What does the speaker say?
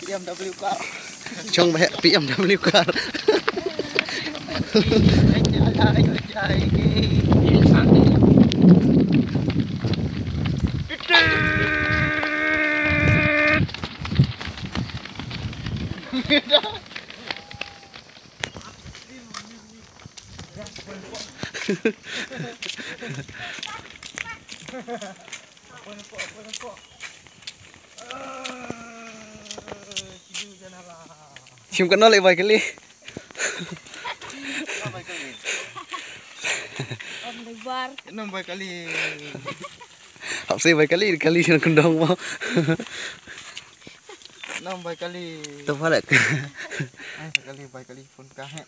BMW car. Trong mẹ BMW car. Chim con nó lại vài cái ly. Enam baik kali. Học sinh vài cái ly cho con đông mau. Enam baik kali. Tôi phát lại. Sekali baik kali pun kahet.